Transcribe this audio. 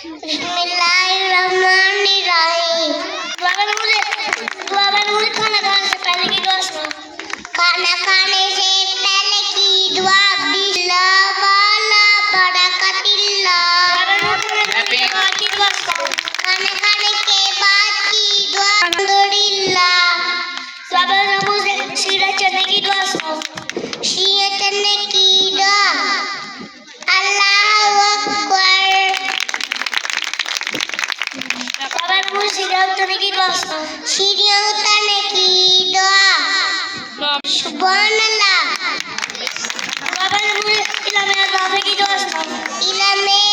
बिस्मिल्लाहिर्रहमानिर्रहीम। दुआ मैंने मुझे खाना खाने से पहले की दुआ सुनाओ। खाना खाने से पहले की दुआ बिस्मिल्लाह वाला बरकतिल्लाह। खाना खाने के बाद की दुआ अल्हम्दुलिल्लाह। मुझे सीधा चलने की दुआ सुनाओ। सीधे चलने की दुआ अल्लाहु अकबर। मुझे सीढ़ियाँ उतरने की दुआ सुनाओ। सीढ़ियाँ उतरने की दुआ सुभान अल्लाह। मुझे इल्म में की दुआ सुनाओ। इल्म में